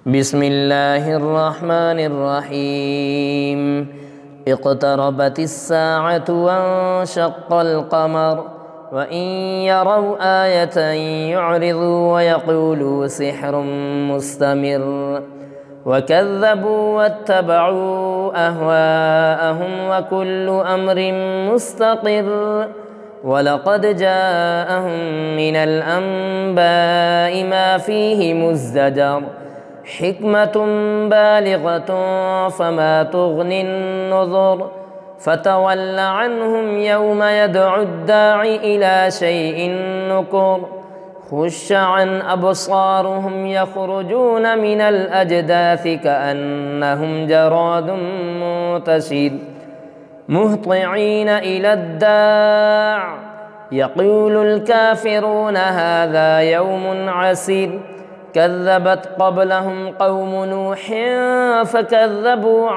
بسم الله الرحمن الرحيم. اقتربت الساعة وانشق القمر وإن يروا آية يعرضوا ويقولوا سحر مستمر وكذبوا واتبعوا أهواءهم وكل أمر مستقر ولقد جاءهم من الأنباء ما فيه مزدجر حكمة بالغة فما تغني النذر فتول عنهم يوم يدعو الداعي إلى شيء نكر خش عن أبصارهم يخرجون من الأجداث كأنهم جراد منتشر مهطعين إلى الداع يقول الكافرون هذا يوم عسير كذبت قبلهم قوم نوح فكذبوا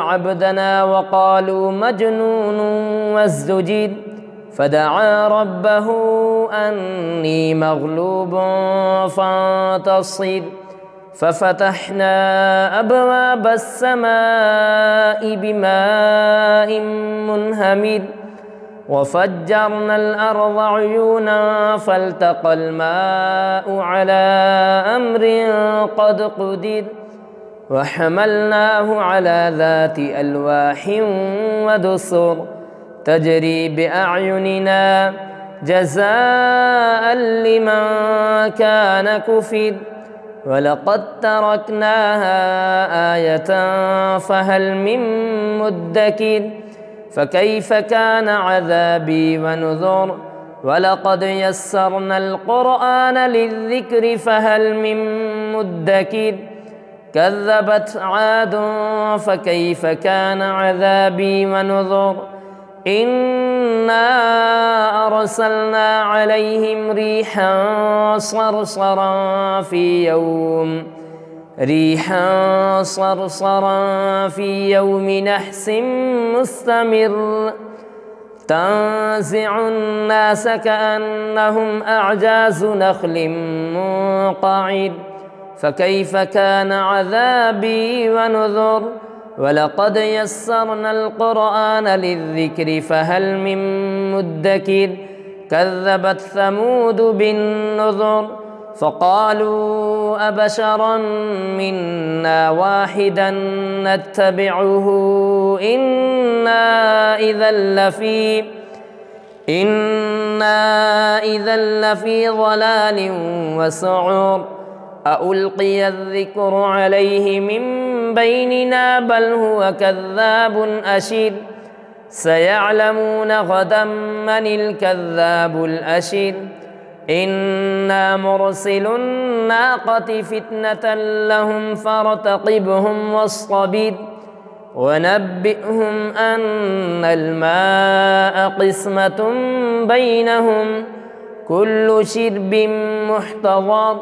عبدنا وقالوا مجنون وازدجر فدعا ربه أني مغلوب فانتصر ففتحنا أبواب السماء بماء منهمر وفجرنا الأرض عيونا فالتقى الماء على أمر قد قدر وحملناه على ذات ألواح ودسر تجري بأعيننا جزاء لمن كان كفر ولقد تركناها آية فهل من مدكر فكيف كان عذابي ونذر ولقد يسرنا القرآن للذكر فهل من مدكر كذبت عاد فكيف كان عذابي ونذر إنا أرسلنا عليهم ريحا صرصرا في يوم نحس مستمر تنزع الناس كأنهم أعجاز نخل منقعر فكيف كان عذابي ونذر ولقد يسرنا القرآن للذكر فهل من مدكر كذبت ثمود بالنذر فقالوا أبشرا منا واحدا نتبعه إنا إذا لفي ضلال وسعر ألقي الذكر عليه من بيننا بل هو كذاب أشر سيعلمون غدا من الكذاب الأشر إنا مرسل الناقة فتنة لهم فارتقبهم واصطبر ونبئهم أن الماء قسمة بينهم كل شرب محتضر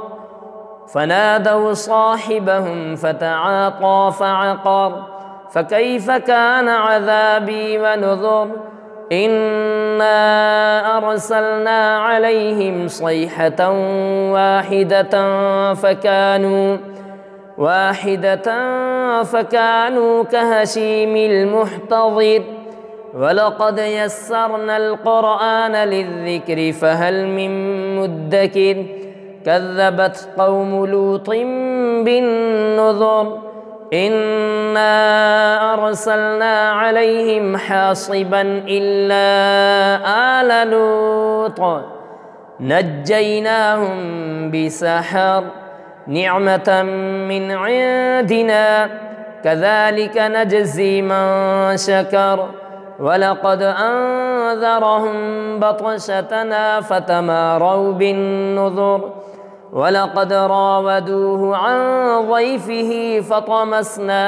فنادوا صاحبهم فتعاطى فعقر فكيف كان عذابي ونذر إنا أرسلنا عليهم صيحة واحدة فكانوا كهشيم المحتضر ولقد يسرنا القرآن للذكر فهل من مدكر كذبت قوم لوط بالنذر إنا أرسلنا عليهم حاصبا إلا آل لوط نجيناهم بسحر نعمة من عندنا كذلك نجزي من شكر ولقد أنذرهم بطشتنا فتماروا بالنذر ولقد راودوه عن ضيفه فطمسنا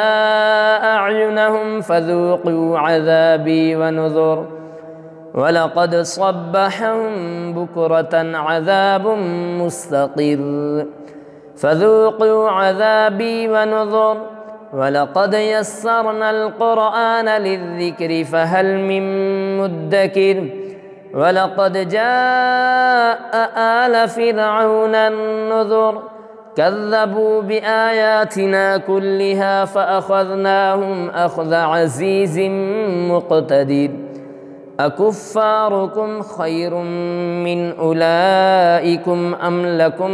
أعينهم فذوقوا عذابي ونذر ولقد صبحهم بكرة عذاب مستقر فذوقوا عذابي ونذر ولقد يسرنا القرآن للذكر فهل من مدكر ولقد جاء آل فرعون النذر كذبوا بآياتنا كلها فأخذناهم أخذ عزيز مقتدر أكفاركم خير من أولئكم أم لكم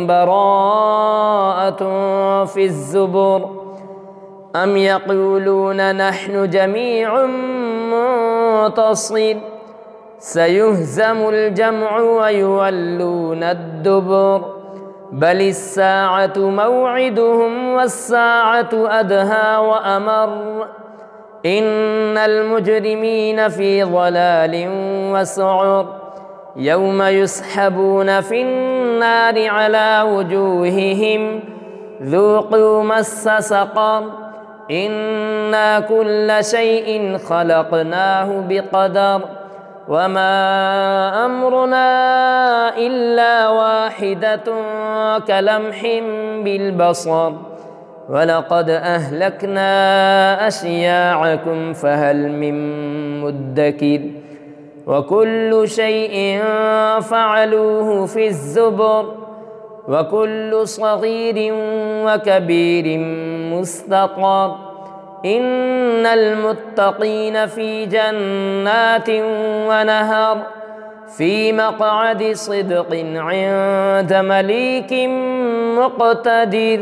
براءة في الزبر أم يقولون نحن جميع منتصر سيهزم الجمع ويولون الدبر بل الساعة موعدهم والساعة أدهى وأمر إن المجرمين في ضلال وسعر يوم يسحبون في النار على وجوههم ذوقوا مس سقر إنا كل شيء خلقناه بقدر وما أمرنا إلا واحدة كلمح بالبصر ولقد أهلكنا أشياعكم فهل من مدكر وكل شيء فعلوه في الزبر وكل صغير وكبير مستطر إن المتقين في جنات ونهر في مقعد صدق عند مليك مقتدر.